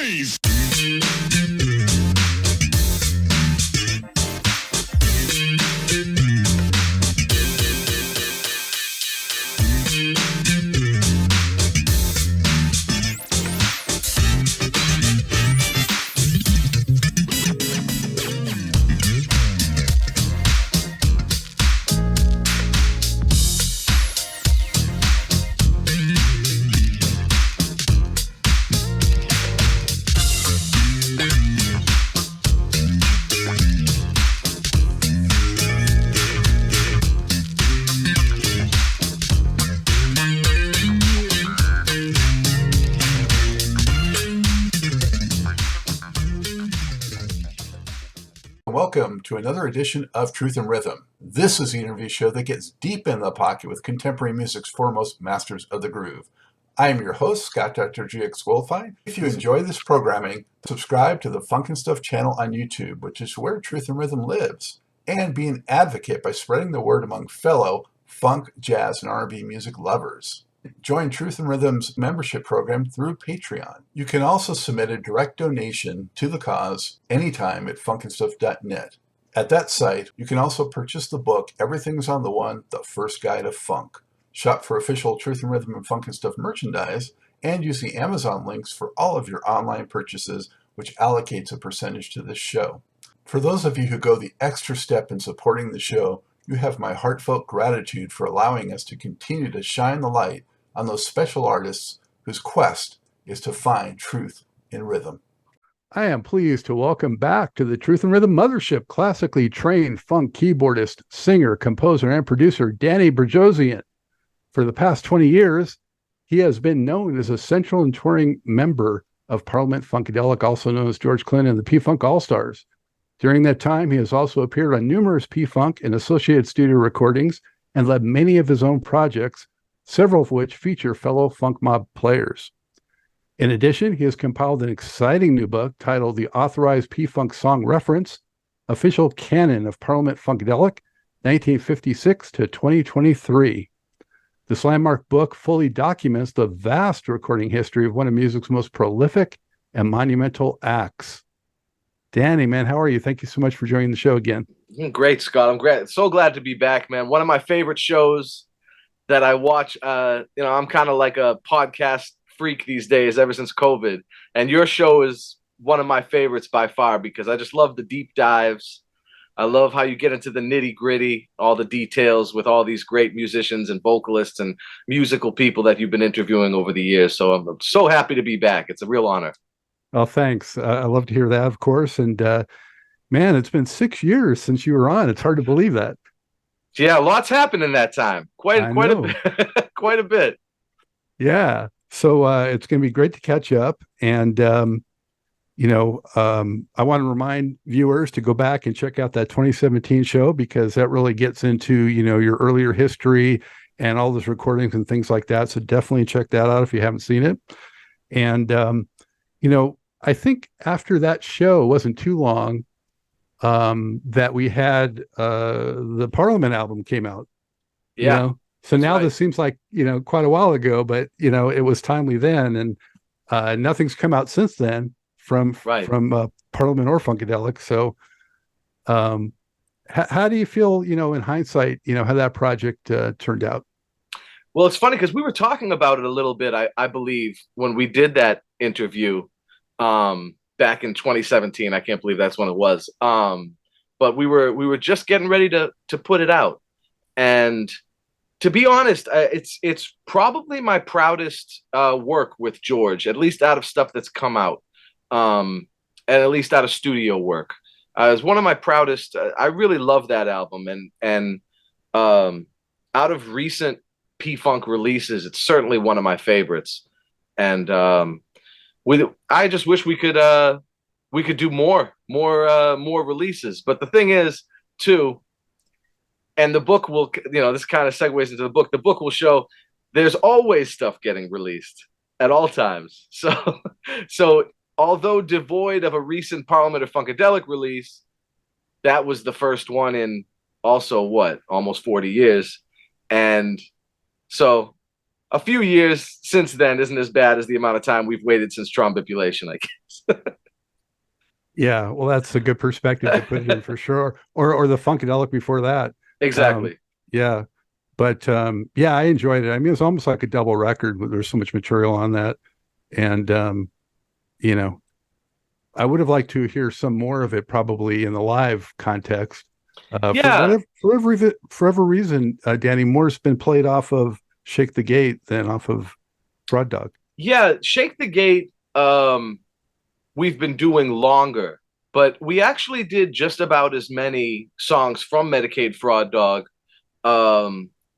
bass. Welcome to another edition of Truth and Rhythm. This is the interview show that gets deep in the pocket with contemporary music's foremost masters of the groove. I am your host, Scott Dr. GX Goldfine. If you enjoy this programming, subscribe to the Funk and Stuff channel on YouTube, which is where Truth and Rhythm lives, and be an advocate by spreading the word among fellow funk, jazz, and R&B music lovers. Join Truth and Rhythm's membership program through Patreon. You can also submit a direct donation to the cause anytime at funkandstuff.net. At that site, you can also purchase the book Everything's on the One, The First Guide of Funk. Shop for official Truth and Rhythm and Funk and Stuff merchandise, and use the Amazon links for all of your online purchases, which allocates a percentage to this show. For those of you who go the extra step in supporting the show, you have my heartfelt gratitude for allowing us to continue to shine the light on those special artists whose quest is to find truth in rhythm. I am pleased to welcome back to the Truth and Rhythm Mothership classically trained funk keyboardist, singer, composer, and producer Danny Bedrosian. For the past 20 years, he has been known as a central and touring member of Parliament Funkadelic, also known as George Clinton and the P-Funk All-Stars. During that time, he has also appeared on numerous P-Funk and associated studio recordings and led many of his own projects, several of which feature fellow Funk Mob players. In addition, he has compiled an exciting new book titled The Authorized P-Funk Song Reference, Official Canon of Parliament Funkadelic, 1956 to 2023. This landmark book fully documents the vast recording history of one of music's most prolific and monumental acts. Danny, man, how are you? Thank you so much for joining the show again. Great, Scott. I'm great. So glad to be back, man. One of my favorite shows that I watch. I'm kind of like a podcast freak these days ever since COVID. And your show is one of my favorites by far because I just love the deep dives. I love how you get into the nitty gritty, all the details with all these great musicians and vocalists and musical people that you've been interviewing over the years. So I'm so happy to be back. It's a real honor. Well, thanks. I love to hear that, of course. And man, it's been 6 years since you were on. It's hard to believe that. Yeah, lots happened in that time. Quite a bit. Quite a bit. Yeah. So it's going to be great to catch up. And, I want to remind viewers to go back and check out that 2017 show because that really gets into, your earlier history and all those recordings and things like that. So definitely check that out if you haven't seen it. And, I think after that show, it wasn't too long, that we had the Parliament album came out. Yeah. So now this seems like, quite a while ago, but, it was timely then. And nothing's come out since then from Parliament or Funkadelic. So how do you feel, in hindsight, how that project turned out? Well, it's funny because we were talking about it a little bit, I believe, when we did that interview back in 2017. I can't believe that's when it was. But we were just getting ready to put it out. And to be honest, it's probably my proudest work with George, at least out of stuff that's come out, and at least out of studio work. It's one of my proudest. I really love that album, and out of recent P-Funk releases, it's certainly one of my favorites. And I just wish we could do more releases. But the thing is, too, and the book will, this kind of segues into the book. The book will show there's always stuff getting released at all times. So although devoid of a recent Parliament or Funkadelic release, that was the first one in also almost 40 years. And so a few years since then isn't as bad as the amount of time we've waited since Trombipulation, I guess. Yeah, well, that's a good perspective to put it in for sure. Or the Funkadelic before that. Exactly. Yeah. But yeah, I enjoyed it. I mean, it was almost like a double record. There's so much material on that. And you know, I would have liked to hear some more of it probably in the live context. Yeah. For whatever reason, Danny Moore's been played off of Shake the Gate than off of Fraud Dog. Yeah, Shake the Gate, we've been doing longer, but we actually did just about as many songs from Medicaid Fraud Dog,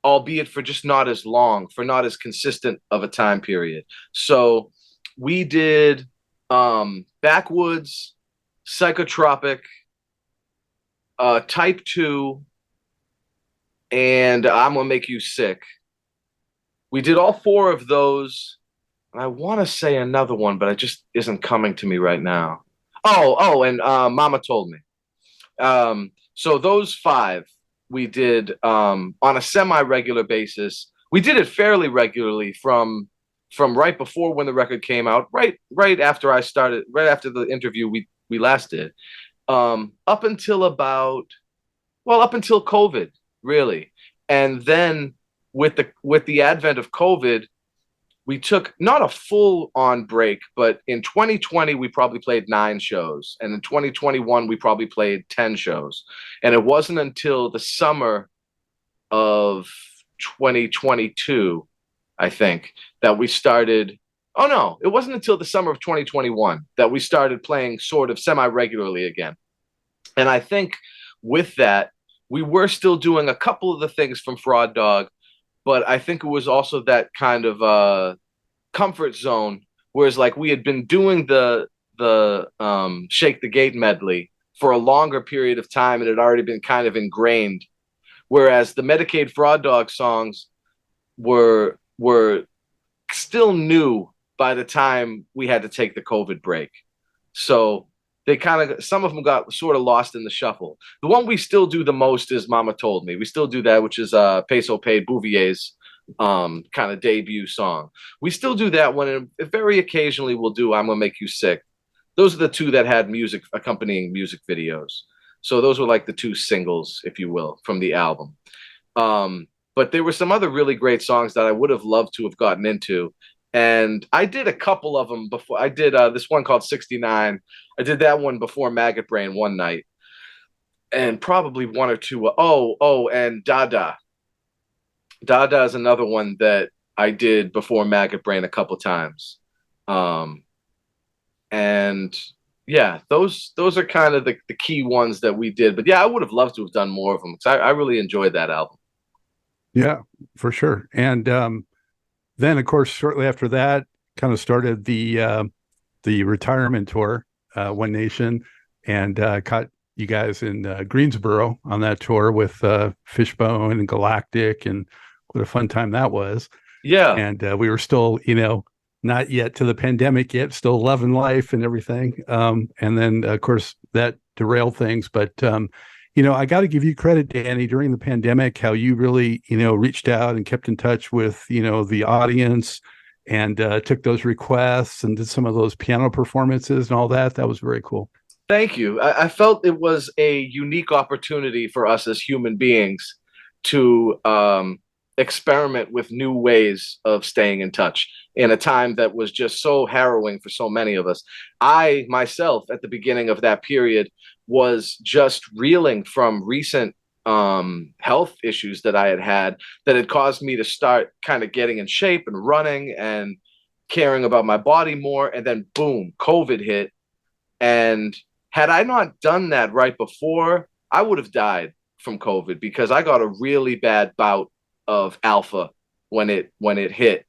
albeit for just not as long, for not as consistent of a time period. So we did Backwoods, Psychotropic, Type 2, and I'm Gonna Make You Sick. We did all four of those. And I want to say another one, but it just isn't coming to me right now. And Mama Told Me. So those five we did on a semi-regular basis. We did it fairly regularly from right before when the record came out, right after I started, right after the interview we last did, up until COVID, really. And then with the advent of COVID, we took not a full on break, but in 2020, we probably played 9 shows. And in 2021, we probably played 10 shows. And it wasn't until the summer of 2022, I think, that we started. Oh, no, it wasn't until the summer of 2021 that we started playing sort of semi-regularly again. And I think with that, we were still doing a couple of the things from Fraud Dog, but I think it was also that kind of comfort zone, whereas like we had been doing the Shake the Gate medley for a longer period of time, and it had already been kind of ingrained. Whereas the Medicaid Fraud Dog songs were still new by the time we had to take the COVID break. So they kind of, some of them got sort of lost in the shuffle. The one we still do the most is Mama Told Me. We still do that, which is Peso Paid Bouvier's kind of debut song. We still do that one, and very occasionally we'll do I'm Gonna Make You Sick. Those are the two that had music, accompanying music videos. So those were like the 2 singles, if you will, from the album. But there were some other really great songs that I would have loved to have gotten into. And I did a couple of them before. I did this one called 69. I did that one before Maggot Brain one night. And probably one or two. And Dada. Dada is another one that I did before Maggot Brain a couple times. And yeah, those are kind of the key ones that we did. But yeah, I would have loved to have done more of them, because I really enjoyed that album. Yeah, for sure. And then, of course, shortly after that, kind of started the retirement tour, One Nation, and caught you guys in Greensboro on that tour with Fishbone and Galactic, and what a fun time that was. Yeah. And we were still, not yet to the pandemic yet, still loving life and everything. And then, of course, that derailed things. But, I got to give you credit, Danny, during the pandemic, how you really, reached out and kept in touch with, the audience, and took those requests and did some of those piano performances and all that. That was very cool. Thank you. I felt it was a unique opportunity for us as human beings to experiment with new ways of staying in touch in a time that was just so harrowing for so many of us. I myself, at the beginning of that period, was just reeling from recent health issues that I had that had caused me to start kind of getting in shape and running and caring about my body more. And then boom, COVID hit. And had I not done that right before, I would have died from COVID, because I got a really bad bout of alpha when it hit.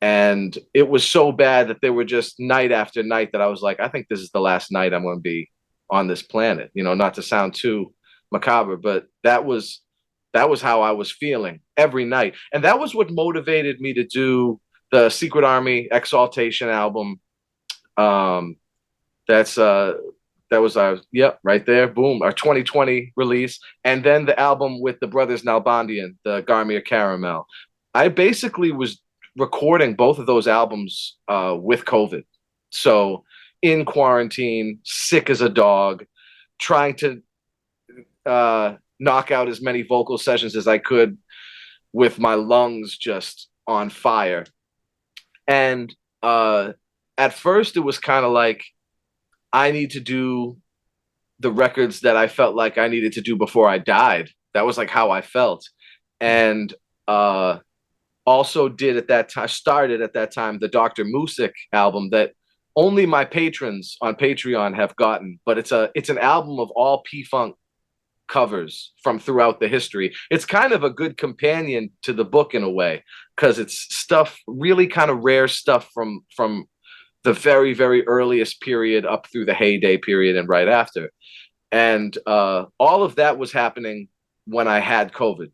And it was so bad that there were just night after night that I was like, I think this is the last night I'm going to be on this planet, not to sound too macabre, but that was how I was feeling every night. And that was what motivated me to do the Secret Army Exaltation album. That was our, right there, boom, our 2020 release. And then the album with the brothers Nalbandian, the Garmier Caramel. I basically was recording both of those albums with COVID. So in quarantine, sick as a dog, trying to knock out as many vocal sessions as I could with my lungs just on fire. And at first it was kind of like, I need to do the records that I felt like I needed to do before I died. That was like how I felt. And also did at that time, started at that time, the Dr. Music album that only my patrons on Patreon have gotten, but it's an album of all P-Funk covers from throughout the history. It's kind of a good companion to the book in a way, because it's stuff, really kind of rare stuff from the very, very earliest period up through the heyday period and right after. And all of that was happening when I had COVID.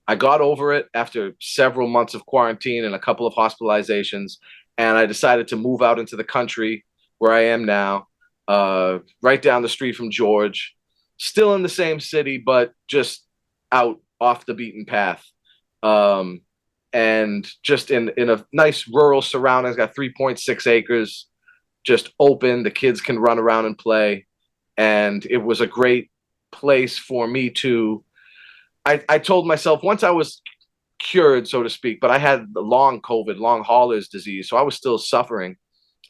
I got over it after several months of quarantine and a couple of hospitalizations, and I decided to move out into the country where I am now, right down the street from George, still in the same city, but just out off the beaten path. And just in a nice rural surroundings, got 3.6 acres, just open. The kids can run around and play. And it was a great place for me to, I told myself once I was cured, so to speak, but I had the long COVID, long haulers disease. So I was still suffering.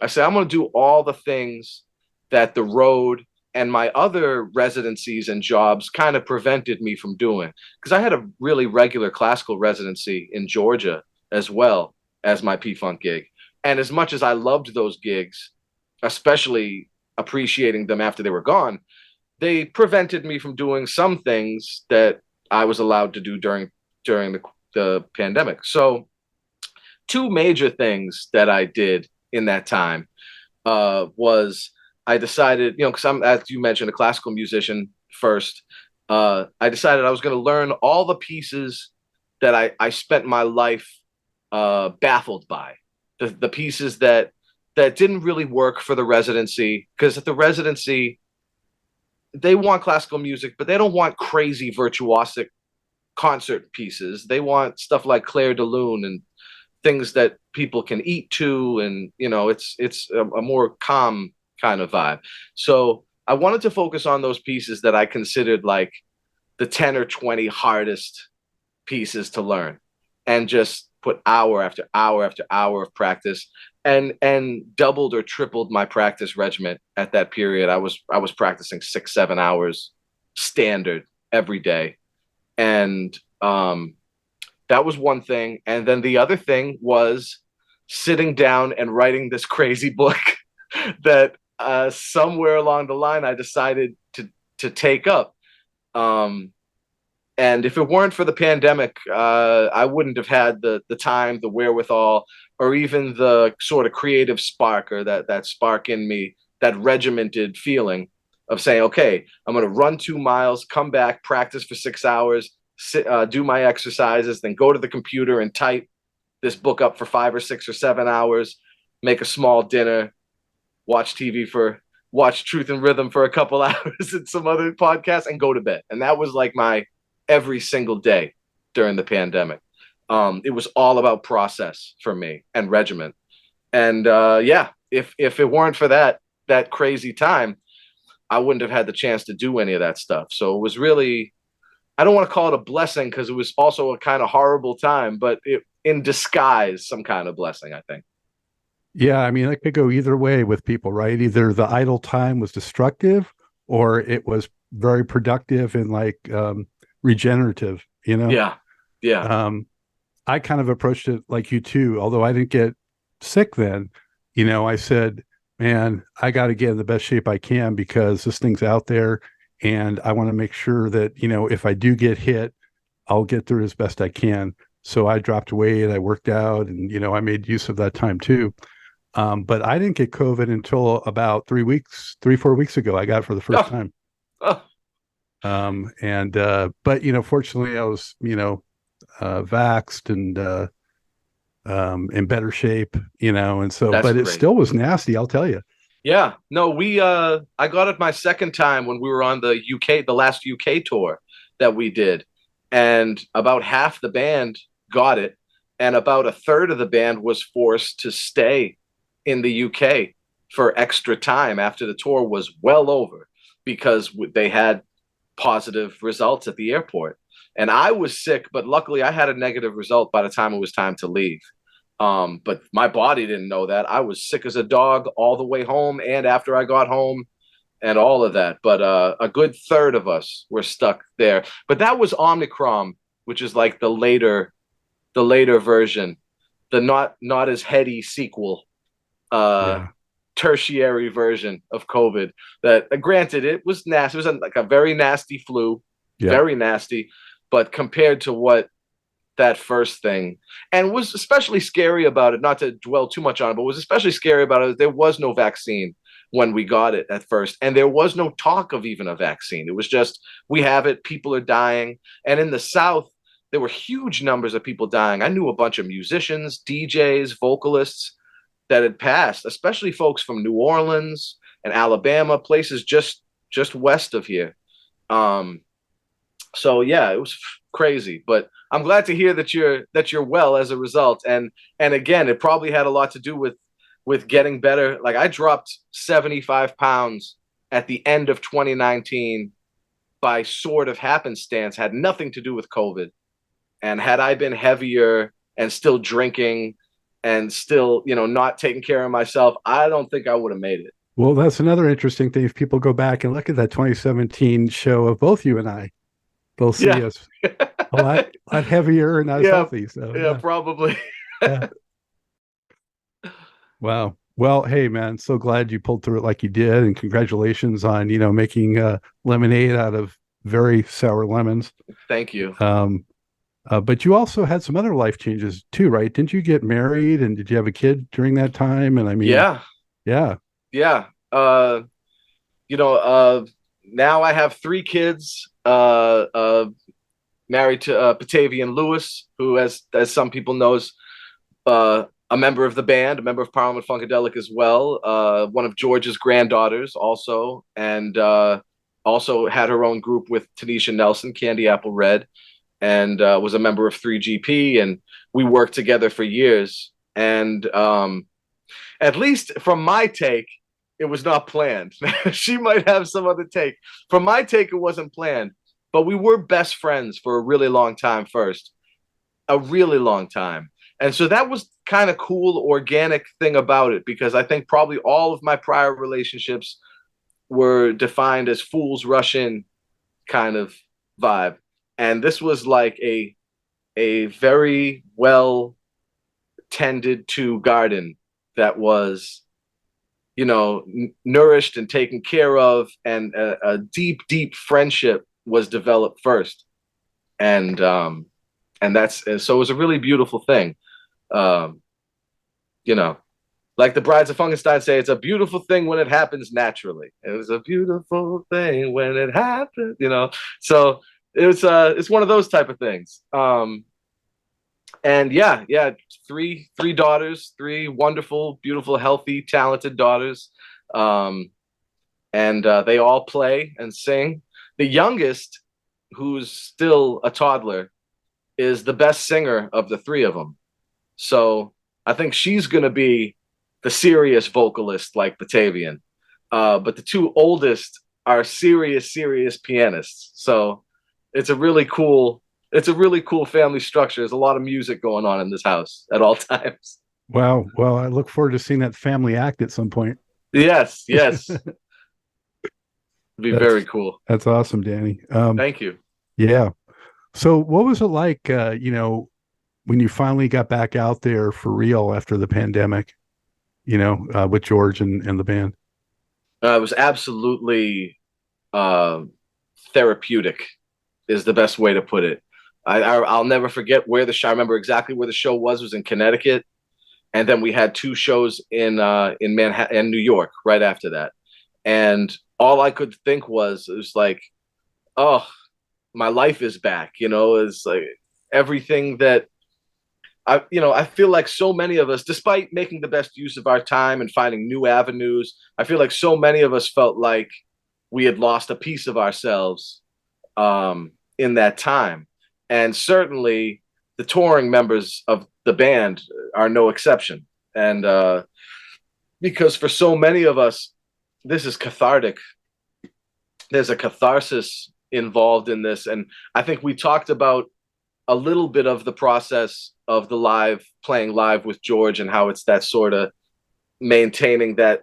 I said, I'm going to do all the things that the road and my other residencies and jobs kind of prevented me from doing. Because I had a really regular classical residency in Georgia as well as my P-Funk gig. And as much as I loved those gigs, especially appreciating them after they were gone, they prevented me from doing some things that I was allowed to do during the pandemic. So two major things that I did in that time was I decided, because I'm, as you mentioned, a classical musician first. I decided I was going to learn all the pieces that I spent my life baffled by, the pieces that didn't really work for the residency, because at the residency, they want classical music, but they don't want crazy virtuosic concert pieces. They want stuff like Clair de Lune and things that people can eat to, and it's a more calm kind of vibe. So I wanted to focus on those pieces that I considered like the 10 or 20 hardest pieces to learn, and just put hour after hour after hour of practice, and doubled or tripled my practice regimen at that period. I was practicing 6-7 hours standard every day. And that was one thing. And then the other thing was sitting down and writing this crazy book that somewhere along the line I decided to take up. And if it weren't for the pandemic, I wouldn't have had the time, the wherewithal, or even the sort of creative spark, or that spark in me, that regimented feeling of saying, okay, I'm going to run 2 miles, come back, practice for 6 hours, do my exercises, then go to the computer and type this book up for 5 or 6 or 7 hours, make a small dinner, watch Truth and Rhythm for a couple hours and some other podcasts, and go to bed. And that was like my every single day during the pandemic. It was all about process for me and regiment. And if it weren't for that crazy time, I wouldn't have had the chance to do any of that stuff. So it was really, I don't want to call it a blessing, because it was also a kind of horrible time, but in disguise, some kind of blessing, I think. Yeah, I mean, it could go either way with people, right? Either the idle time was destructive, or it was very productive and like regenerative, Yeah. I kind of approached it like you too, although I didn't get sick then. I said, man, I got to get in the best shape I can, because this thing's out there, and I want to make sure that, if I do get hit, I'll get through it as best I can. So I dropped weight, I worked out, and, I made use of that time too. But I didn't get COVID until about 4 weeks ago. I got it for the first time. But fortunately I was, vaxxed and in better shape, and so, That's but great. It still was nasty, I'll tell you. Yeah, no, I got it my second time when we were on the last UK tour that we did, and about half the band got it, and about a third of the band was forced to stay in the UK for extra time after the tour was well over because they had positive results at the airport. And I was sick, but luckily I had a negative result by the time it was time to leave. But my body didn't know that. I was sick as a dog all the way home and after I got home and all of that. But a good third of us were stuck there. But that was Omicron, which is like the later version, the not as heady sequel, tertiary version of COVID. That granted, it was nasty. It was like a very nasty flu, very nasty. But compared to what that first thing, and was especially scary about it, not to dwell too much on it, but was especially scary about it, there was no vaccine when we got it at first. And there was no talk of even a vaccine. It was just, we have it, people are dying. And in the South, there were huge numbers of people dying. I knew a bunch of musicians, DJs, vocalists that had passed, especially folks from New Orleans and Alabama, places just west of here. So yeah, it was crazy, but I'm glad to hear that you're well as a result. And again, it probably had a lot to do with getting better. Like I dropped 75 pounds at the end of 2019 by sort of happenstance, had nothing to do with COVID. And had I been heavier and still drinking and still, not taking care of myself, I don't think I would have made it. Well, that's another interesting thing. If people go back and look at that 2017 show of both you and I, they'll see us a lot heavier and not as healthy. So probably. Wow. Well, hey man, so glad you pulled through it like you did, and congratulations on making lemonade out of very sour lemons. Thank you. But you also had some other life changes too, right? Didn't you get married, and did you have a kid during that time? And I mean, yeah. Now I have 3 kids. Married to Batavian Lewis, who, as some people knows, a member of the band, a member of Parliament Funkadelic as well. One of George's granddaughters, also, and also had her own group with Tanisha Nelson, Candy Apple Red, and was a member of 3GP, and we worked together for years. And at least from my take, it was not planned. She might have some other take. From my take, it wasn't planned. But we were best friends for a really long time first. A really long time. And so that was kind of cool, organic thing about it, because I think probably all of my prior relationships were defined as fools rush in kind of vibe. And this was like a very well tended to garden that was, nourished and taken care of, and a deep, deep friendship was developed first. And so it was a really beautiful thing. Like the Brides of Funkenstein say, it's a beautiful thing when it happens naturally. It was a beautiful thing when it happened, So it's one of those type of things. And three daughters, 3 wonderful, beautiful, healthy, talented daughters. And they all play and sing. The youngest, who's still a toddler, is the best singer of the 3 of them. So I think she's going to be the serious vocalist like Batavian. But the 2 oldest are serious pianists. So it's a really cool family structure. There's a lot of music going on in this house at all times. Wow. Well, I look forward to seeing that family act at some point. Yes. Be very cool. That's awesome, Danny. Thank you. Yeah. So what was it like, when you finally got back out there for real after the pandemic, with George and the band? It was absolutely therapeutic is the best way to put it. I'll never forget where the show, I remember exactly where the show was in Connecticut. And then we had 2 shows in Manhattan and New York right after that. And all I could think was, it was like, oh, my life is back. It's like everything that I feel like so many of us, despite making the best use of our time and finding new avenues, I feel like so many of us felt like we had lost a piece of ourselves in that time. And certainly the touring members of the band are no exception. And because for so many of us, this is cathartic. There's a catharsis involved in this. And I think we talked about a little bit of the process of the playing live with George, and how it's that sort of maintaining that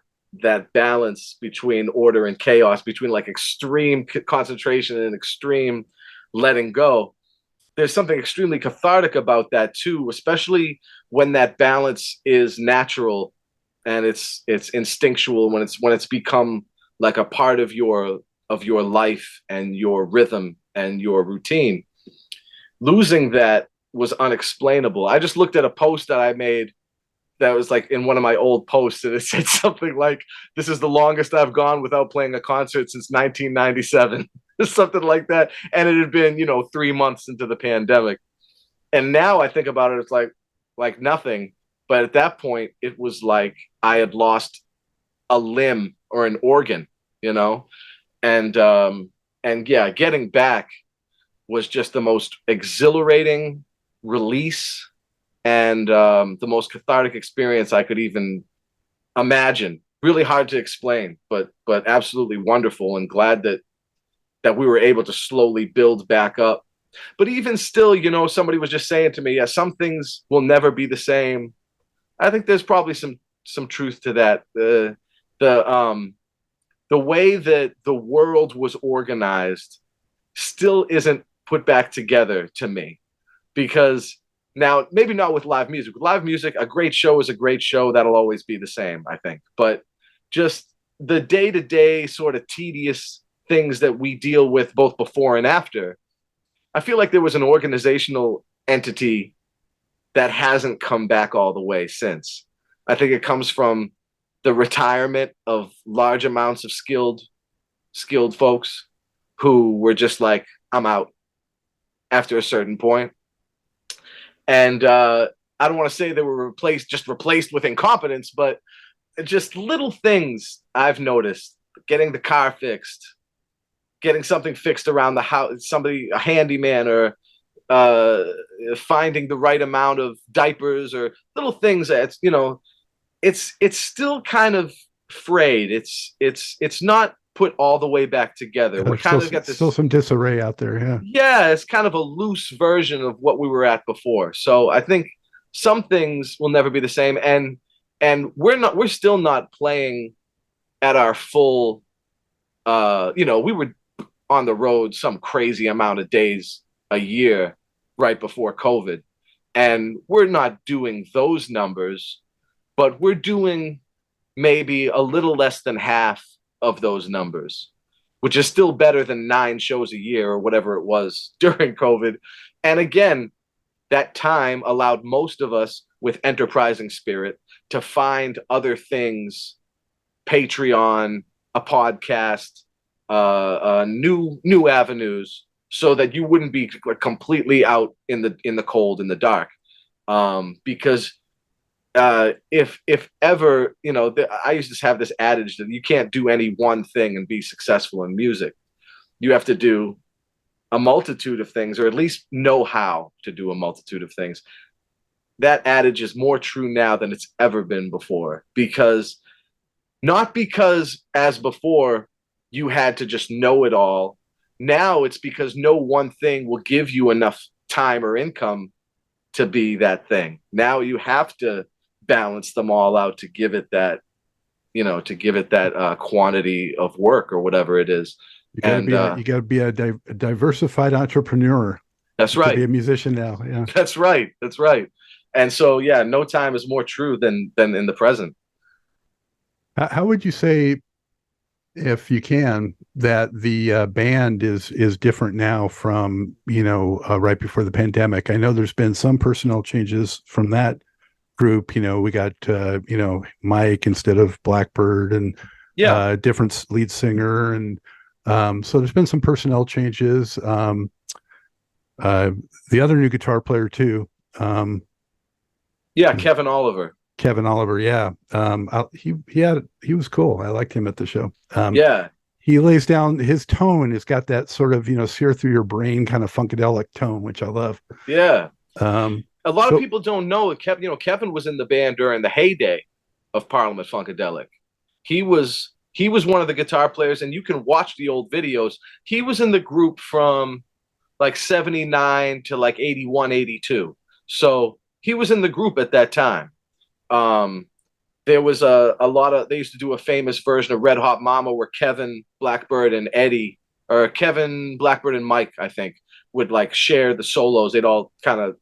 balance between order and chaos, between like extreme concentration and extreme letting go. There's something extremely cathartic about that too, especially when that balance is natural and it's instinctual, when it's become like a part of your life and your rhythm and your routine. Losing that was unexplainable. I just looked at a post that I made that was like in one of my old posts, and it said something like, "This is the longest I've gone without playing a concert since 1997." Something like that. And it had been, 3 months into the pandemic. And now I think about it, it's like nothing. But at that point, it was like I had lost a limb or an organ, and yeah, getting back was just the most exhilarating release and the most cathartic experience I could even imagine. Really hard to explain, but absolutely wonderful, and glad that we were able to slowly build back up. But even still, somebody was just saying to me, yeah, some things will never be the same. I think there's probably some truth to that. The way that the world was organized still isn't put back together to me, because now maybe not with live music. With live music, a great show is a great show. That'll always be the same, I think. But just the day-to-day sort of tedious things that we deal with both before and after, I feel like there was an organizational entity that hasn't come back all the way since. I think it comes from the retirement of large amounts of skilled folks who were just like, I'm out after a certain point. And I don't want to say they were replaced with incompetence, but just little things I've noticed: getting the car fixed, getting something fixed around the house, a handyman, or finding the right amount of diapers, or little things that, it's still kind of frayed. It's not put all the way back together. Yeah, we kind of got this, still some disarray out there. Yeah, it's kind of a loose version of what we were at before. So I think some things will never be the same, and we're still not playing at our full. We were on the road some crazy amount of days a year right before COVID, and we're not doing those numbers, but we're doing maybe a little less than half of those numbers, which is still better than 9 shows a year or whatever it was during COVID. And again, that time allowed most of us with enterprising spirit to find other things, Patreon, a podcast, new avenues, so that you wouldn't be completely out in the cold, in the dark. Because if ever, I used to have this adage that you can't do any one thing and be successful in music. You have to do a multitude of things, or at least know how to do a multitude of things. That adage is more true now than it's ever been before, not because as before you had to just know it all. Now it's because no one thing will give you enough time or income to be that thing. Now you have to balance them all out to give it that, quantity of work or whatever it is. You gotta be a diversified entrepreneur. That's right. To be a musician now. Yeah. That's right. And so, yeah, no time is more true than in the present. How would you say, if you can, that the band is different now from, right before the pandemic? I know there's been some personnel changes from that group. We got, Mike instead of Blackbird, and different lead singer. And so there's been some personnel changes. The other new guitar player too. Kevin Oliver. Yeah. He was cool. I liked him at the show. Yeah. He lays down his tone. It's got that sort of, sear through your brain kind of funkadelic tone, which I love. Yeah. a lot of people don't know Kevin was in the band during the heyday of Parliament Funkadelic. He was one of the guitar players, and you can watch the old videos. He was in the group from like 79 to like 81, 82. So he was in the group at that time. There was a lot of, they used to do a famous version of Red Hot Mama where Kevin Blackbird and Eddie, or Kevin Blackbird and Mike, I think, would like share the solos. They'd all kind of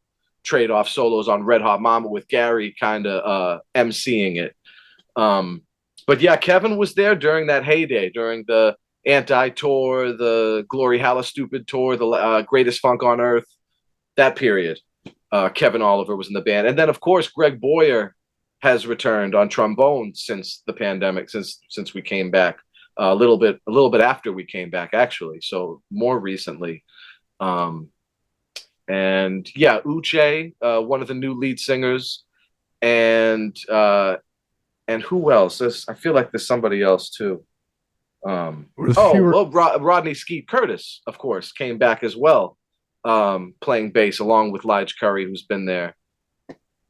trade off solos on Red Hot Mama with Gary kind of emceeing it. But yeah, Kevin was there during that heyday, during the Anti-Tour, the Glory Halla Stupid Tour, the Greatest Funk on Earth, that period. Kevin Oliver was in the band. And then, of course, Greg Boyer has returned on trombone since the pandemic, since we came back, a little bit after we came back, actually. So more recently. And yeah, Uche, one of the new lead singers, and who else? I feel like there's somebody else too. Rodney Skeet Curtis, of course, came back as well, playing bass along with Lige Curry, who's been there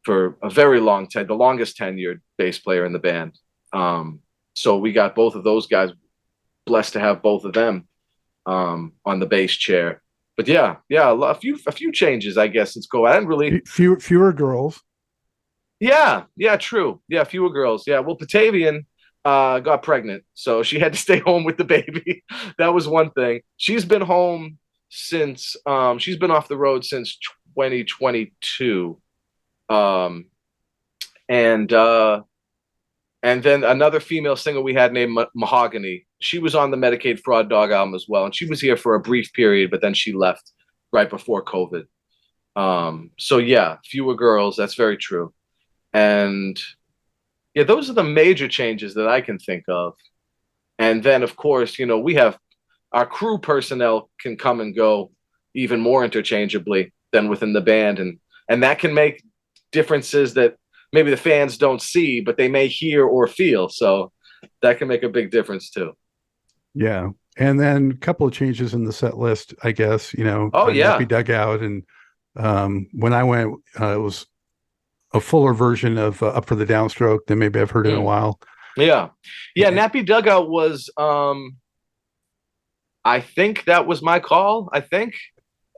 for a very long time, the longest tenured bass player in the band. So we got both of those guys. Blessed to have both of them on the bass chair. But yeah, a few changes, I guess. Let's go. I didn't really fewer girls. Yeah, true. Yeah, fewer girls. Yeah, well, Patavian got pregnant, so she had to stay home with the baby. That was one thing. She's been home since she's been off the road since 2022. And then another female singer we had named Mahogany. She was on the Medicaid Fraud Dog album as well, and she was here for a brief period, but then she left right before COVID. So yeah, fewer girls. That's very true. And yeah, those are the major changes that I can think of. And then, of course, we have our crew personnel can come and go even more interchangeably than within the band, and that can make differences that maybe the fans don't see, but they may hear or feel. So that can make a big difference too. Yeah. And then a couple of changes in the set list, I guess, Nappy Dugout. And when I went, it was a fuller version of Up for the Downstroke than maybe I've heard in a while. Yeah. Nappy Dugout was, I think that was my call. I think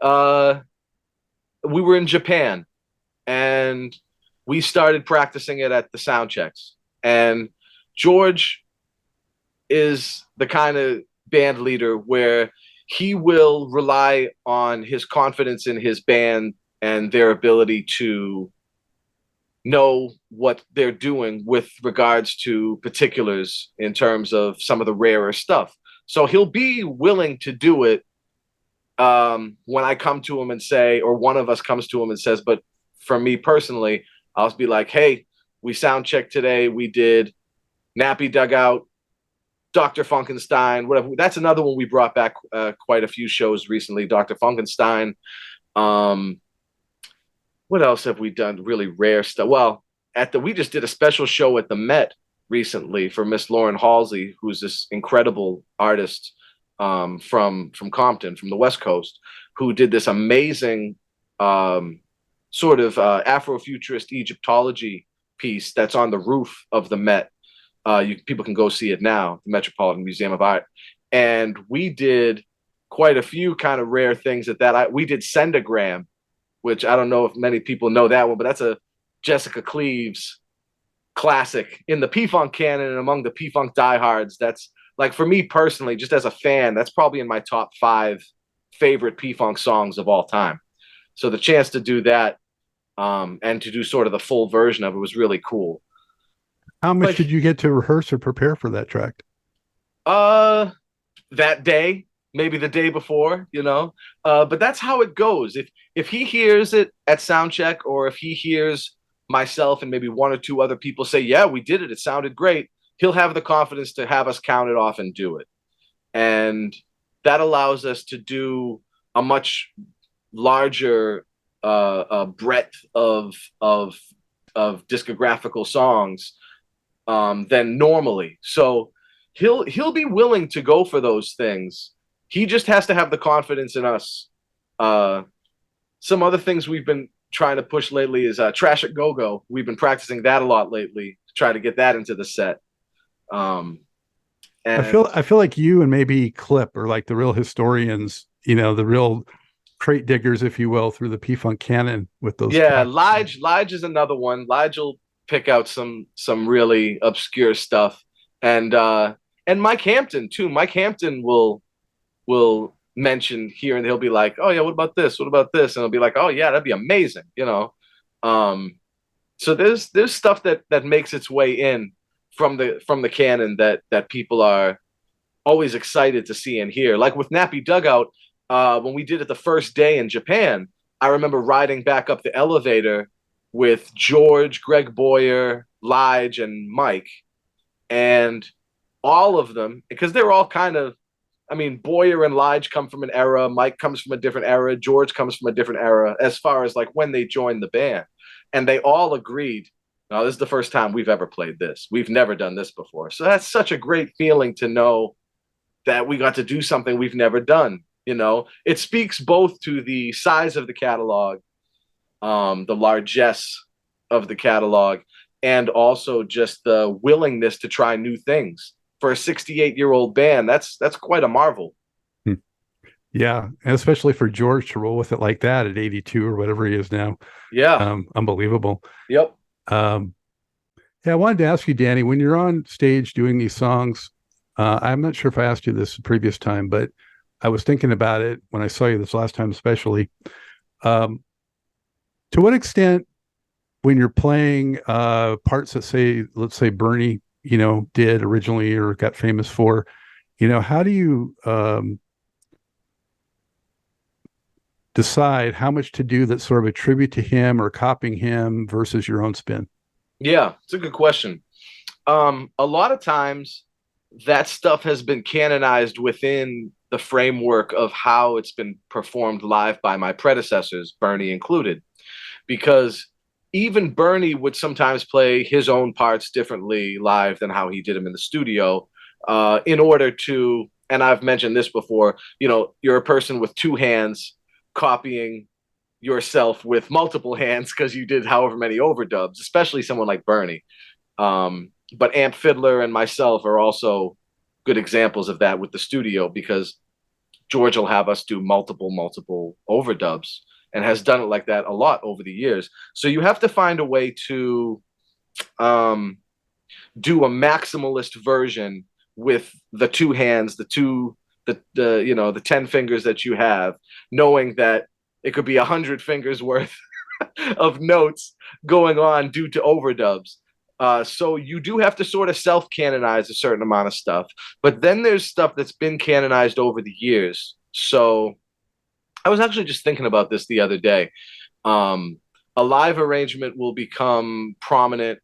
we were in Japan and we started practicing it at the sound checks. And George is the kind of band leader where he will rely on his confidence in his band and their ability to know what they're doing with regards to particulars in terms of some of the rarer stuff. So he'll be willing to do it when I come to him and say, or one of us comes to him and says, but for me personally, I'll be like, hey, we sound checked today. We did Nappy Dugout, Dr. Funkenstein, whatever. That's another one we brought back quite a few shows recently, Dr. Funkenstein. What else have we done? Really rare stuff. Well, we just did a special show at the Met recently for Miss Lauren Halsey, who's this incredible artist from Compton, from the West Coast, who did this amazing sort of Afrofuturist Egyptology piece that's on the roof of the Met. People can go see it now, the Metropolitan Museum of Art. And we did quite a few kind of rare things at that. We did Sendagram, which I don't know if many people know that one, but that's a Jessica Cleaves classic in the P-Funk canon and among the P-Funk diehards. That's, like, for me personally, just as a fan, that's probably in my top 5 favorite P-Funk songs of all time. So the chance to do that and to do sort of the full version of it was really cool. How much did you get to rehearse or prepare for that track? That day, maybe the day before, but that's how it goes. If he hears it at soundcheck, or if he hears myself and maybe one or two other people say, yeah, we did it, it sounded great, he'll have the confidence to have us count it off and do it. And that allows us to do a much larger breadth of discographical songs than normally. So he'll be willing to go for those things. He just has to have the confidence in us. Some other things we've been trying to push lately is Trash It Go Go. We've been practicing that a lot lately to try to get that into the set. I feel like you and maybe Clip are like the real historians, the real crate diggers, if you will, through the P-Funk canon with those. Yeah, Lige is another one. Lige will pick out some really obscure stuff, and Mike Hampton too. Mike Hampton will mention here, and he'll be like, "Oh yeah, what about this? What about this?" And he'll be like, "Oh yeah, that'd be amazing," So there's stuff that makes its way in from the canon that people are always excited to see and hear. Like with Nappy Dugout, when we did it the first day in Japan, I remember riding back up the elevator with George, Greg Boyer, Lige, and Mike, and all of them, because they're all kind of, I mean, Boyer and Lige come from an era, Mike comes from a different era, George comes from a different era, as far as like when they joined the band. And they all agreed, no, this is the first time we've ever played this. We've never done this before. So that's such a great feeling to know that we got to do something we've never done. It speaks both to the size of the catalog, the largesse of the catalog, and also just the willingness to try new things. For a 68-year-old band, that's quite a marvel. Yeah, and especially for George to roll with it like that at 82 or whatever he is now. Yeah. Unbelievable. Yep. Yeah, I wanted to ask you, Danny, when you're on stage doing these songs, I'm not sure if I asked you this the previous time, but I was thinking about it when I saw you this last time, especially. To what extent, when you're playing parts that let's say Bernie, did originally or got famous for, how do you decide how much to do that's sort of a tribute to him or copying him versus your own spin? Yeah, it's a good question. A lot of times that stuff has been canonized within the framework of how it's been performed live by my predecessors, Bernie included, because even Bernie would sometimes play his own parts differently live than how he did them in the studio, in order to, and I've mentioned this before, you're a person with two hands copying yourself with multiple hands because you did however many overdubs, especially someone like Bernie. But Amp Fiddler and myself are also good examples of that with the studio, because George will have us do multiple overdubs and has done it like that a lot over the years. So you have to find a way to do a maximalist version with the two hands, the 10 fingers that you have, knowing that it could be 100 fingers worth of notes going on due to overdubs. So you do have to sort of self-canonize a certain amount of stuff. But then there's stuff that's been canonized over the years. So I was actually just thinking about this the other day. A live arrangement will become prominent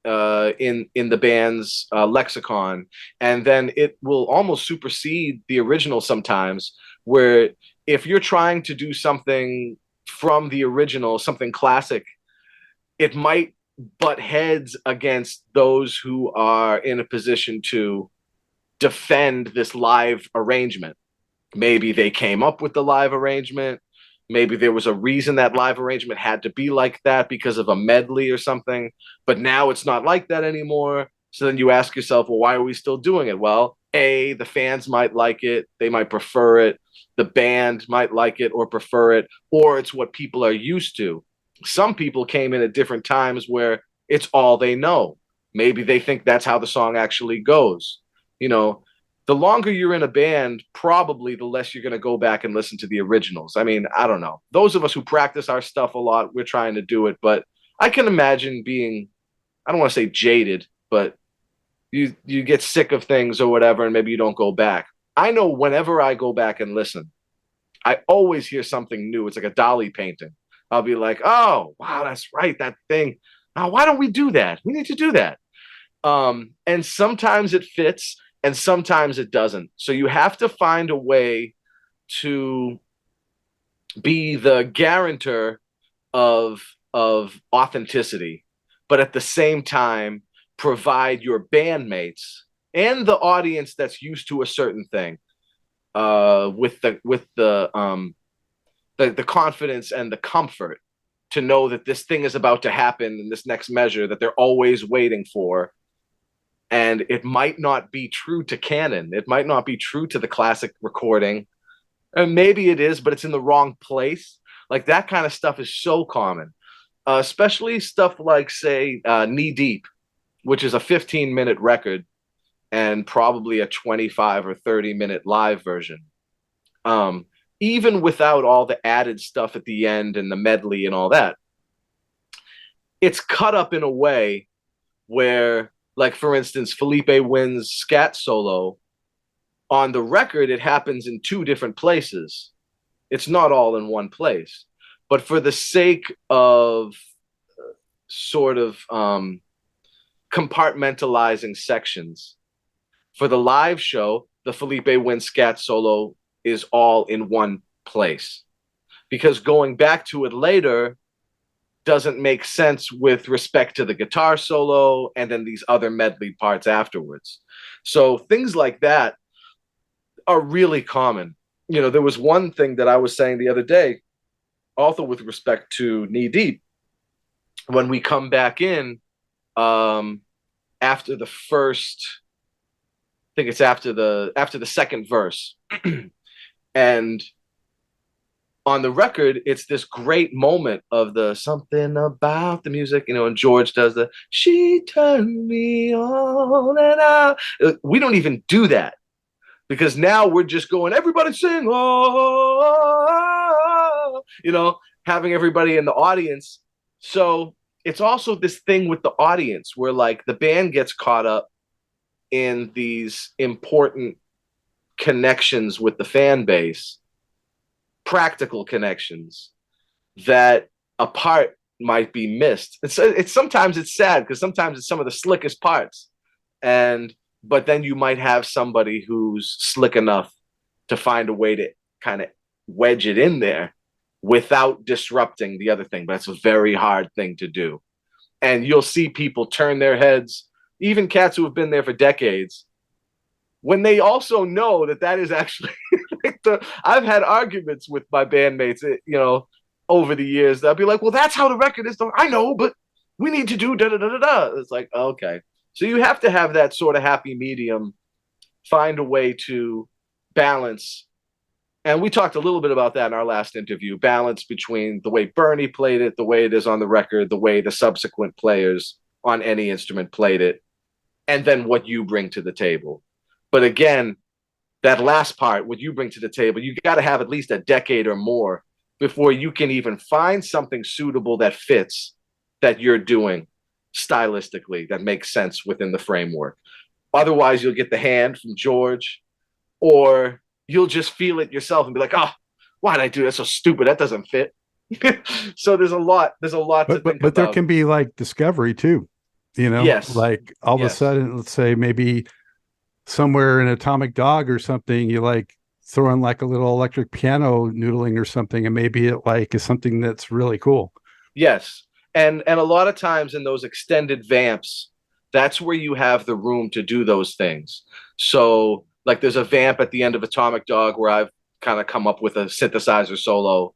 in the band's lexicon, and then it will almost supersede the original sometimes, where if you're trying to do something from the original, something classic, it might butt heads against those who are in a position to defend this live arrangement. Maybe they came up with the live arrangement. Maybe there was a reason that live arrangement had to be like that because of a medley or something, but now it's not like that anymore. So then you ask yourself, well, why are we still doing it? Well, A, the fans might like it. They might prefer it. The band might like it or prefer it, or it's what people are used to. Some people came in at different times where it's all they know. Maybe they think that's how the song actually goes. The longer you're in a band, probably the less you're going to go back and listen to the originals. I mean, I don't know. Those of us who practice our stuff a lot, we're trying to do it. But I can imagine being, I don't want to say jaded, but you get sick of things or whatever, and maybe you don't go back. I know whenever I go back and listen, I always hear something new. It's like a dolly painting. I'll be like, oh, wow, that's right, that thing. Now, why don't we do that? We need to do that. And sometimes it fits, and sometimes it doesn't. So you have to find a way to be the guarantor of authenticity, but at the same time provide your bandmates and the audience that's used to a certain thing with the confidence and the comfort to know that this thing is about to happen in this next measure that they're always waiting for. And it might not be true to canon. It might not be true to the classic recording. And maybe it is, but it's in the wrong place. Like that kind of stuff is so common, especially stuff like, say, Knee Deep, which is a 15-minute record and probably a 25 or 30-minute live version. Even without all the added stuff at the end and the medley and all that, it's cut up in a way where, like, for instance, Felipe Win's scat solo, on the record, it happens in two different places. It's not all in one place. But for the sake of sort of compartmentalizing sections, for the live show, the Felipe Win scat solo is all in one place. Because going back to it later doesn't make sense with respect to the guitar solo and then these other medley parts afterwards. So things like that are really common. You know, there was one thing that I was saying the other day, also with respect to Knee Deep. When we come back in after the first, I think it's after the second verse, and on the record, it's this great moment of the something about the music, you know, and George does the she turned me on and out. We don't even do that because now we're just going, everybody sing, oh, you know, having everybody in the audience. So it's also this thing with the audience where, like, the band gets caught up in these important connections with the fan base, practical connections that a part might be missed. It's sometimes it's sad because sometimes it's some of the slickest parts, but then you might have somebody who's slick enough to find a way to kind of wedge it in there without disrupting the other thing. But it's a very hard thing to do, and you'll see people turn their heads, even cats who have been there for decades, when they also know that that is actually like I've had arguments with my bandmates, you know, over the years. They'll be like, well, that's how the record is. I know, but we need to do da-da-da-da-da. It's like, okay. So you have to have that sort of happy medium, find a way to balance. And we talked a little bit about that in our last interview, balance between the way Bernie played it, the way it is on the record, the way the subsequent players on any instrument played it, and then what you bring to the table. But again, that last part, what you bring to the table, you got to have at least a decade or more before you can even find something suitable that fits, that you're doing stylistically, that makes sense within the framework. Otherwise, you'll get the hand from George, or you'll just feel it yourself and be like, oh, why did I do that? So stupid. That doesn't fit. So there's a lot to think about. But there can be like discovery too, you know, yes. Like all of a sudden, let's say maybe somewhere in Atomic Dog or something, you like throw in like a little electric piano noodling or something, and maybe it like is something that's really cool. Yes. And a lot of times in those extended vamps, that's where you have the room to do those things. So like there's a vamp at the end of Atomic Dog where I've kind of come up with a synthesizer solo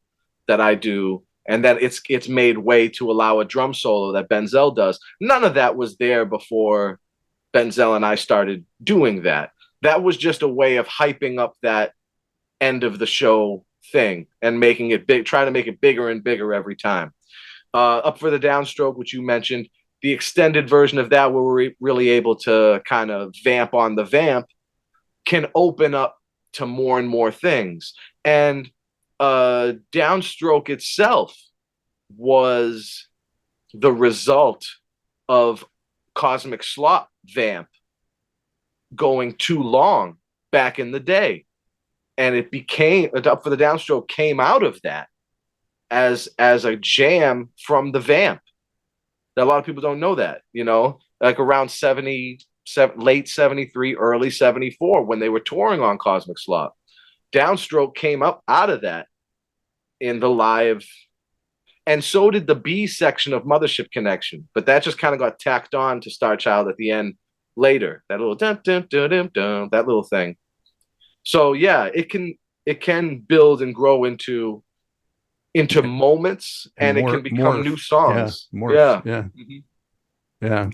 that I do, and then it's made way to allow a drum solo that Benzel does. None of that was there before Benzel and I started doing that. That was just a way of hyping up that end of the show thing and making it big, trying to make it bigger and bigger every time. Up for the Downstroke, which you mentioned, the extended version of that where we're really able to kind of vamp on the vamp can open up to more and more things. And Downstroke itself was the result of Cosmic Slop vamp going too long back in the day, and it became Up for the Downstroke came out of that as a jam from the vamp. A lot of people don't know that, you know, like around 77, late 73, early 74, when they were touring on Cosmic Slop, Downstroke came up out of that in the live. And so did the B section of Mothership Connection, but that just kind of got tacked on to Star Child at the end later. That little dun dun dun dun dun, that little thing. So yeah, it can build and grow into into moments, and it can become new songs. Yeah, morph. Yeah. Yeah. Mhm. Yeah.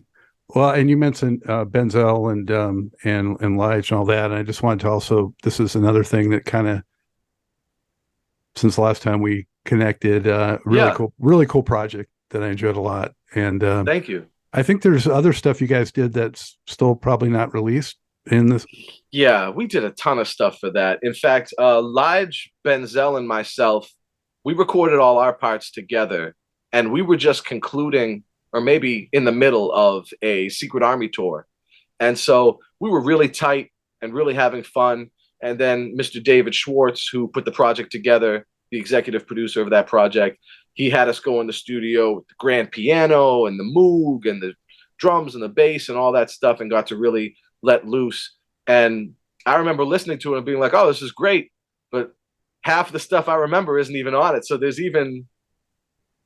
Well, and you mentioned Benzel and Lige and all that. And I just wanted to also, this is another thing that kind of, since the last time we connected, Yeah. really cool project that I enjoyed a lot. And Thank you. I think there's other stuff you guys did that's still probably not released in this. Yeah, we did a ton of stuff for that. In fact, Lige, Benzel, and myself, we recorded all our parts together, and we were just concluding, or maybe in the middle of a Secret Army tour. And so we were really tight and really having fun. And then Mr. David Schwartz, who put the project together, the executive producer of that project, he had us go in the studio with the grand piano and the Moog and the drums and the bass and all that stuff, and got to really let loose. And I remember listening to it and being like, oh, this is great. But half the stuff I remember isn't even on it. So there's even,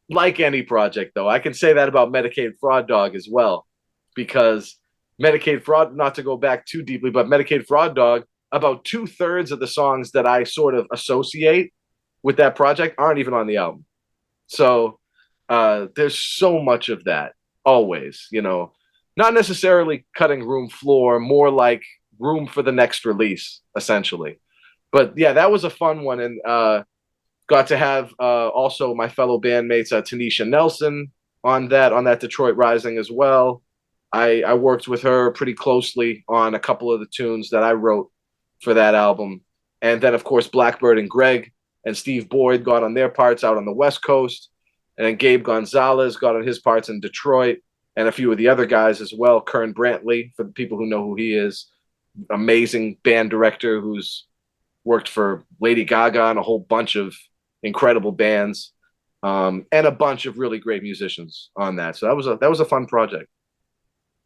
like any project, though, I can say that about Medicaid Fraud Dog as well, because Medicaid Fraud, not to go back too deeply, but Medicaid Fraud Dog, about 2/3 of the songs that I sort of associate with that project aren't even on the album. So there's so much of that always, not necessarily cutting room floor, more like room for the next release, essentially. But yeah, that was a fun one. And got to have also my fellow bandmates, Tanisha Nelson, on that Detroit Rising as well. I worked with her pretty closely on a couple of the tunes that I wrote for that album. And then, of course, Blackbird and Greg and Steve Boyd got on their parts out on the West Coast. And then Gabe Gonzalez got on his parts in Detroit, and a few of the other guys as well. Kern Brantley, for the people who know who he is, amazing band director who's worked for Lady Gaga and a whole bunch of incredible bands, and a bunch of really great musicians on that. So that was a fun project.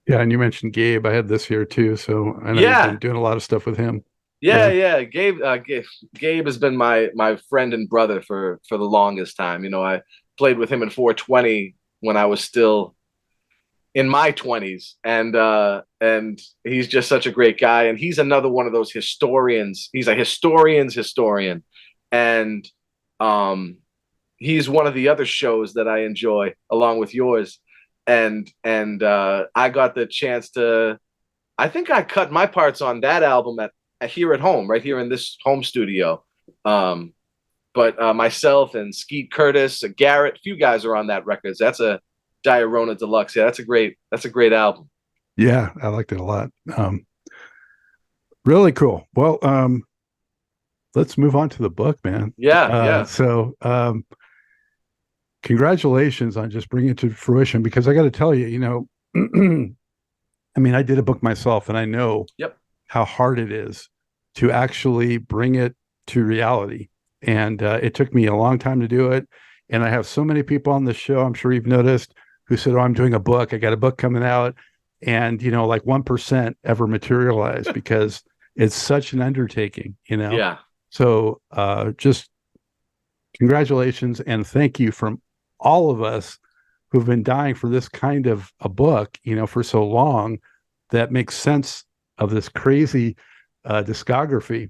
Yeah, and you mentioned Gabe. I had this here too, so I know you've been doing a lot of stuff with him. Yeah. Gabe has been my friend and brother for the longest time. I played with him in 420 when I was still in my 20s, and he's just such a great guy, and he's another one of those historians. He's a historian's historian, and he's one of the other shows that I enjoy along with yours, and I got the chance to, I think I cut my parts on that album at here at home, right here in this home studio. But myself and Skeet Curtis, Garrett, a few guys are on that record. That's a Diarona Deluxe. Yeah, that's a great album. Yeah, I liked it a lot. Really cool. Well, let's move on to the book, man. Yeah. So, congratulations on just bringing it to fruition, because I got to tell you, I mean, I did a book myself, and I know how hard it is to actually bring it to reality. And it took me a long time to do it. And I have so many people on the show, I'm sure you've noticed, who said, oh, I'm doing a book. I got a book coming out. And, like 1% ever materialize because it's such an undertaking, Yeah. So just congratulations and thank you from all of us who've been dying for this kind of a book, for so long, that makes sense of this crazy discography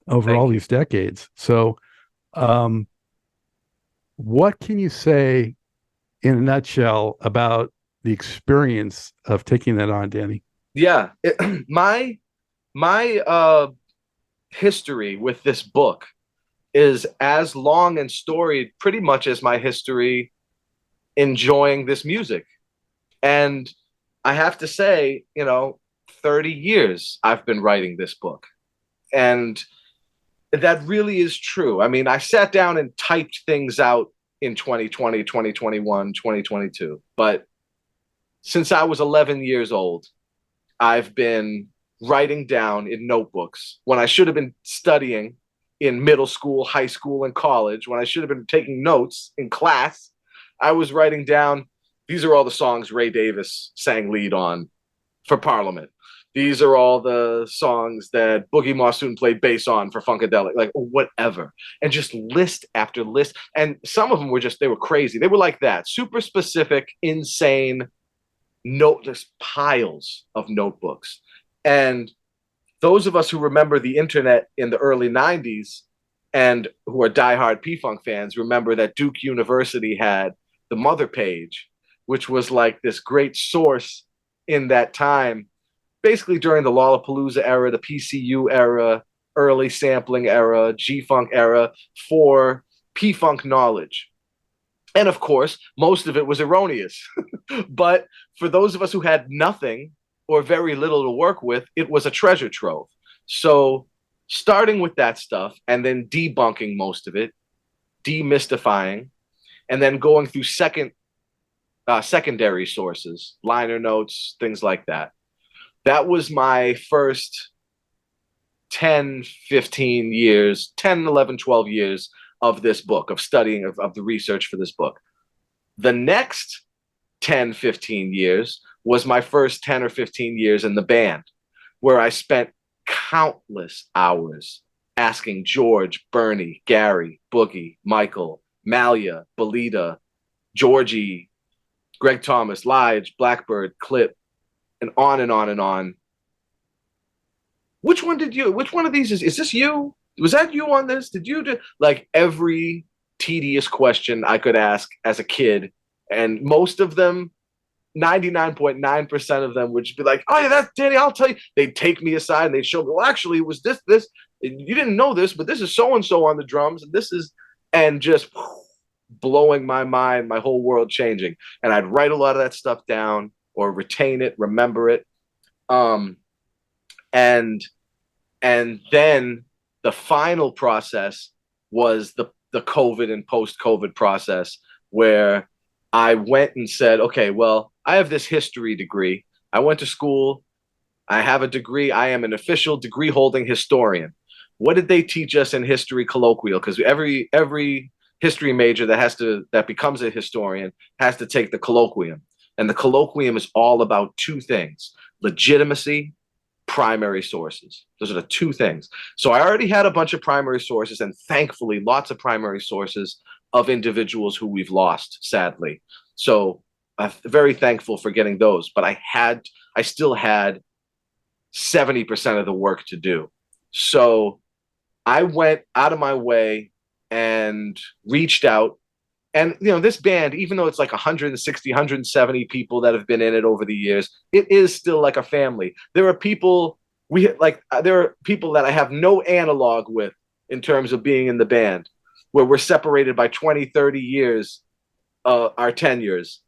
over all these decades. So what can you say in a nutshell about the experience of taking that on, Danny? Yeah. My history with this book is as long and storied pretty much as my history enjoying this music. And I have to say, 30 years I've been writing this book. And that really is true. I mean, I sat down and typed things out in 2020, 2021, 2022. But since I was 11 years old, I've been writing down in notebooks when I should have been studying in middle school, high school, and college. When I should have been taking notes in class, I was writing down, these are all the songs Ray Davis sang lead on for Parliament. These are all the songs that Boogie Monsoon played bass on for Funkadelic, like whatever. And just list after list. And some of them were they were crazy. They were like that, super specific, insane, just piles of notebooks. And those of us who remember the internet in the early 90s and who are diehard P-Funk fans remember that Duke University had the Mother Page, which was like this great source in that time, basically during the Lollapalooza era, the PCU era, early sampling era, G-Funk era, for P-Funk knowledge. And of course, most of it was erroneous. But for those of us who had nothing or very little to work with, it was a treasure trove. So starting with that stuff and then debunking most of it, demystifying, and then going through secondary sources, liner notes, things like that. That was my first 10, 15 years, 10, 11, 12 years of this book, of studying, of the research for this book. The next 10, 15 years was my first 10 or 15 years in the band, where I spent countless hours asking George, Bernie, Gary, Boogie, Michael, Malia, Belita, Georgie, Greg Thomas, Lige, Blackbird, Clip, and on and on and on. Which one of these is this you? Was that you on this? Did you do, like, every tedious question I could ask as a kid? And most of them, 99.9% of them would just be like, oh yeah, that's Danny, I'll tell you. They'd take me aside and they'd show me, well, actually, it was this. You didn't know this, but this is so-and-so on the drums. And this is, and just blowing my mind, my whole world changing. And I'd write a lot of that stuff down or retain it, remember it. And then the final process was the COVID and post-COVID process, where I went and said, okay, well, I have this history degree. I went to school. I have a degree. I am an official degree-holding historian. What did they teach us in history colloquial? Because every history major that becomes a historian has to take the colloquium. And the colloquium is all about two things: legitimacy, primary sources. Those are the two things. So I already had a bunch of primary sources, and thankfully lots of primary sources of individuals who we've lost, sadly. So I'm very thankful for getting those, but I still had 70% of the work to do. So I went out of my way and reached out. And, this band, even though it's like 160, 170 people that have been in it over the years, it is still like a family. There are people that I have no analog with in terms of being in the band, where we're separated by 20, 30 years, our tenures.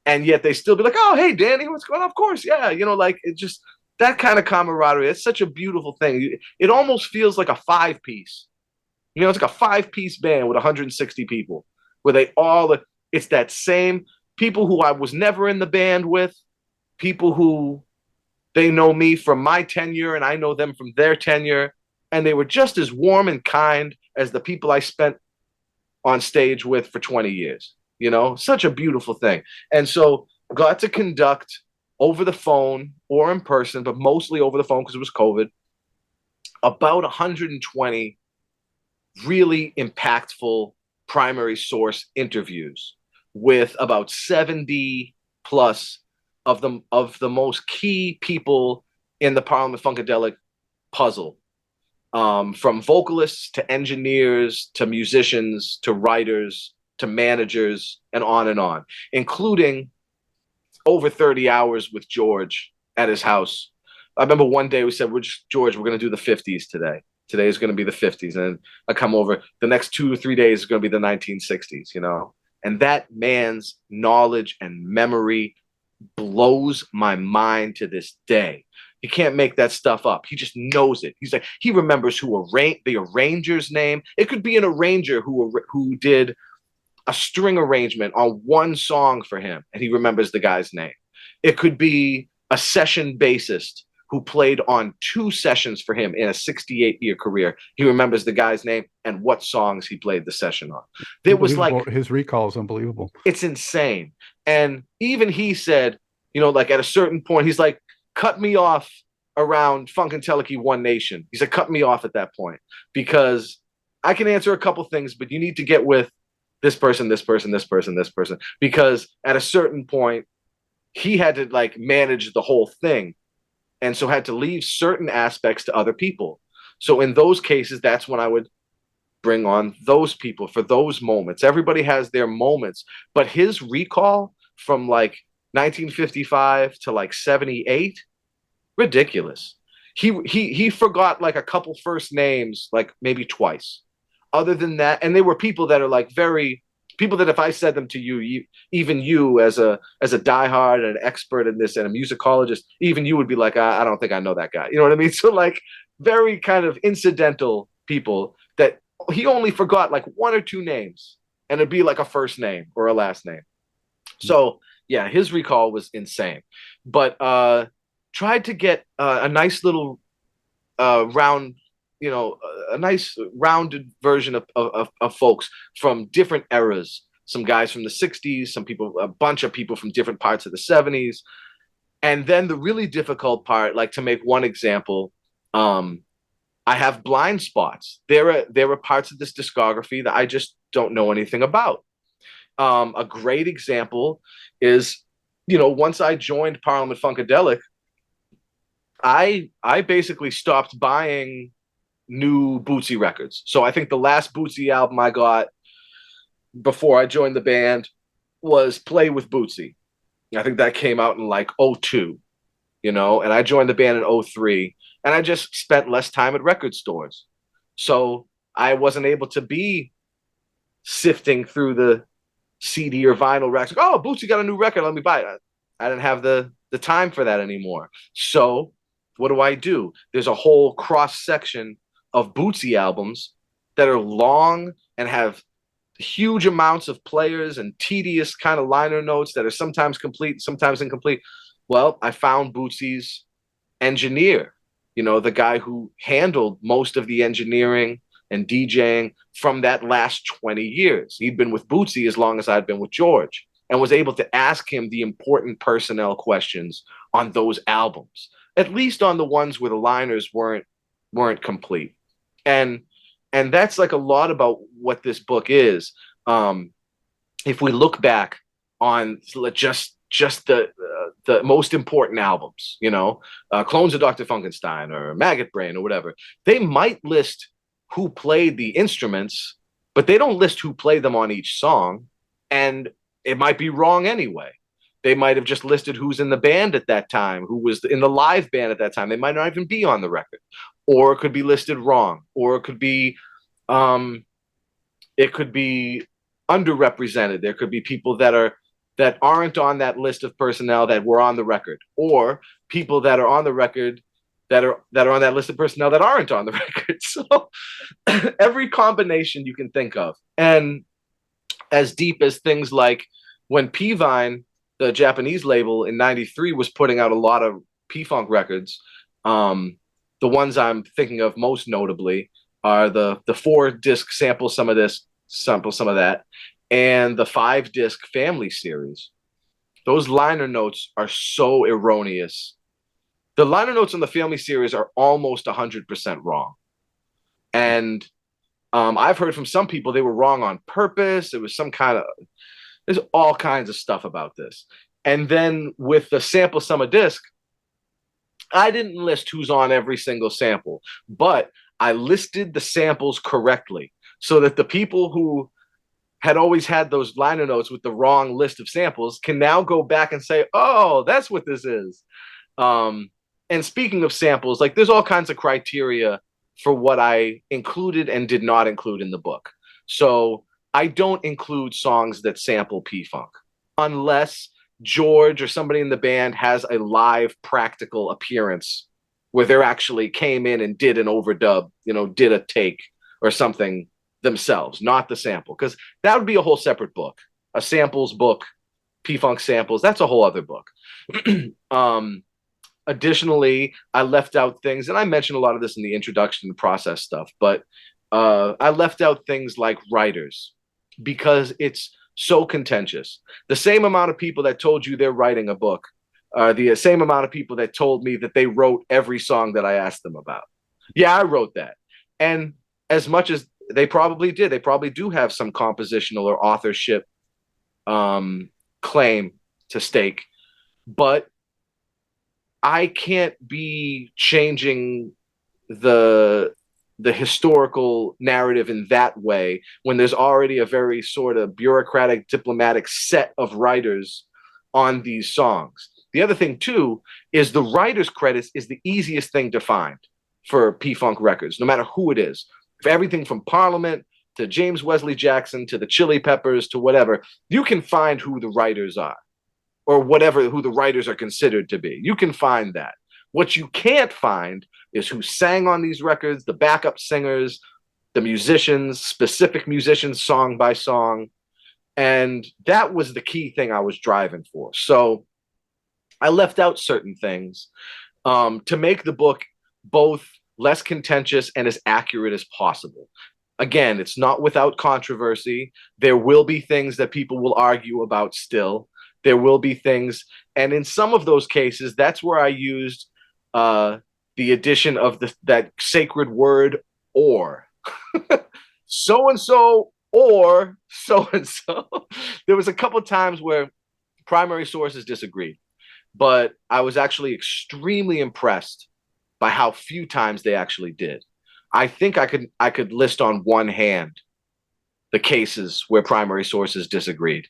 And yet they still be like, oh, hey, Danny, what's going on? Of course, yeah. It's just that kind of camaraderie. It's such a beautiful thing. It almost feels like a five-piece. It's like a five-piece band with 160 people, where it's that same people who I was never in the band with, people who they know me from my tenure and I know them from their tenure. And they were just as warm and kind as the people I spent on stage with for 20 years. Such a beautiful thing. And so got to conduct over the phone or in person, but mostly over the phone because it was COVID, about 120 really impactful primary source interviews with about 70 plus of the most key people in the Parliament Funkadelic puzzle, from vocalists to engineers to musicians to writers to managers and on, including over 30 hours with George at his house. I remember one day we said, George, we're going to do the 50s today. Today is going to be the 50s. And I come over. The next 2 or 3 days is going to be the 1960s, And that man's knowledge and memory blows my mind to this day. He can't make that stuff up. He just knows it. He's like, he remembers the arranger's name. It could be an arranger who did a string arrangement on one song for him, and he remembers the guy's name. It could be a session bassist who played on 2 sessions for him in a 68-year career. He remembers the guy's name and what songs he played the session on. It was like, his recall is unbelievable. It's insane. And even he said, like at a certain point, he's like, cut me off around Funkenteleki One Nation. He said, cut me off at that point, because I can answer a couple things, but you need to get with this person, this person, this person, this person, because at a certain point he had to manage the whole thing, and so had to leave certain aspects to other people. So in those cases, that's when I would bring on those people for those moments. Everybody has their moments, but his recall from like 1955 to like 78, ridiculous. He forgot like a couple first names, like maybe twice. Other than that, and they were people that are like very people that if I said them to you, even you as a diehard and an expert in this and a musicologist, even you would be like, I don't think I know that guy. You know what I mean? So like very kind of incidental people that he only forgot like one or two names, and it'd be like a first name or a last name. So yeah, his recall was insane, but tried to get a nice little round, a nice rounded version of folks from different eras. Some guys from the 60s, some people, a bunch of people from different parts of the 70s. And then the really difficult part, like to make one example, I have blind spots. There are parts of this discography that I just don't know anything about. A great example is, once I joined Parliament Funkadelic, I basically stopped buying new Bootsy records. So I think the last Bootsy album I got before I joined the band was Play with Bootsy. I think that came out in like '02, and I joined the band in '03, and I just spent less time at record stores. So I wasn't able to be sifting through the CD or vinyl racks. Like, oh, Bootsy got a new record, let me buy it. I didn't have the time for that anymore. So what do? There's a whole cross section of Bootsy albums that are long and have huge amounts of players and tedious kind of liner notes that are sometimes complete, sometimes incomplete. Well, I found Bootsy's engineer, the guy who handled most of the engineering and DJing from that last 20 years. He'd been with Bootsy as long as I'd been with George, and was able to ask him the important personnel questions on those albums, at least on the ones where the liners weren't complete. And that's like a lot about what this book is. If we look back on just the most important albums, Clones of Dr. Funkenstein or Maggot Brain or whatever, they might list who played the instruments, but they don't list who played them on each song. And it might be wrong anyway. They might have just listed who's in the band at that time, who was in the live band at that time. They might not even be on the record, or it could be listed wrong, or it could be underrepresented. There could be people that aren't on that list of personnel that were on the record, or people that are on the record that are on that list of personnel that aren't on the record. So every combination you can think of, and as deep as things like when P-Vine, the Japanese label in '93, was putting out a lot of P-Funk records. The ones I'm thinking of most notably are the 4-disc Sample Some of This, Sample Some of That, and the 5-disc Family series. Those liner notes are so erroneous. The liner notes on the Family series are almost 100% wrong. And I've heard from some people they were wrong on purpose. It was there's all kinds of stuff about this. And then with the Sample Some of Disc, I didn't list who's on every single sample, but I listed the samples correctly so that the people who had always had those liner notes with the wrong list of samples can now go back and say, oh, that's what this is. And speaking of samples, like there's all kinds of criteria for what I included and did not include in the book. So I don't include songs that sample P-Funk unless George or somebody in the band has a live practical appearance where they actually came in and did an overdub, did a take or something themselves, not the sample, because that would be a whole separate book. A samples book, P-Funk samples, that's a whole other book. Additionally, I left out things, and I mentioned a lot of this in the introduction to process stuff, but I left out things like writers because it's so contentious. The same amount of people that told you they're writing a book are the same amount of people that told me that they wrote every song that I asked them about. Yeah, I wrote that. And as much as they probably did, they probably do have some compositional or authorship claim to stake, but I can't be changing the the historical narrative in that way when there's already a very sort of bureaucratic, diplomatic set of writers on these songs. The other thing, too, is the writer's credits is the easiest thing to find for P-Funk Records, no matter who it is. For everything from Parliament to James Wesley Jackson to the Chili Peppers to whatever, you can find who the writers are, or whatever, who the writers are considered to be. You can find that. What you can't find is who sang on these records, the backup singers, the musicians, specific musicians, song by song. And that was the key thing I was driving for. So I left out certain things to make the book both less contentious and as accurate as possible. Again, it's not without controversy. There will be things that people will argue about still. There will be things, and in some of those cases, that's where I used the addition of that sacred word "or." So-and-so or so-and-so. There was a couple times where primary sources disagreed, but I was actually extremely impressed by how few times they actually did. I think I could list on one hand the cases where primary sources disagreed.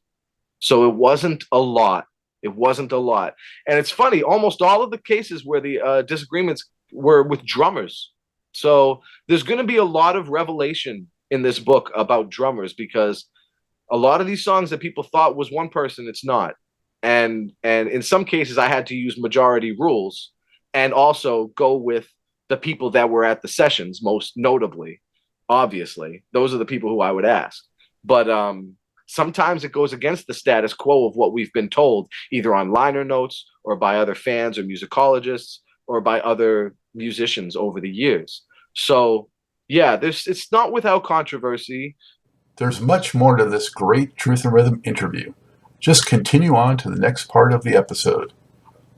So it wasn't a lot. It wasn't a lot. And it's funny, almost all of the cases where the disagreements were with drummers. So there's going to be a lot of revelation in this book about drummers, because a lot of these songs that people thought was one person, it's not. And in some cases, I had to use majority rules and also go with the people that were at the sessions, most notably, obviously. Those are the people who I would ask. But sometimes it goes against the status quo of what we've been told, either on liner notes or by other fans or musicologists or by other musicians over the years. So, yeah, it's not without controversy. There's much more to this great Truth and Rhythm interview. Just continue on to the next part of the episode.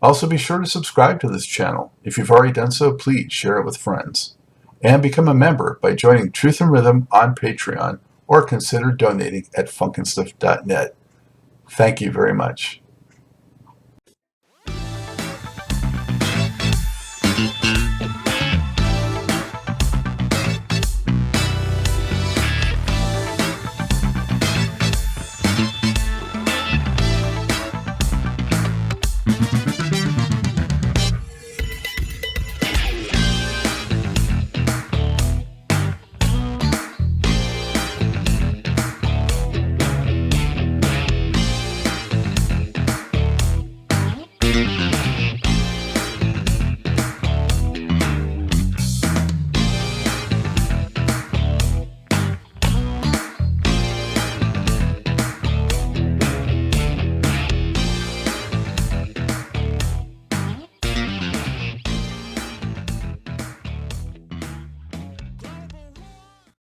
Also, be sure to subscribe to this channel. If you've already done so, please share it with friends. And become a member by joining Truth and Rhythm on Patreon, or consider donating at funkinstuff.net. Thank you very much.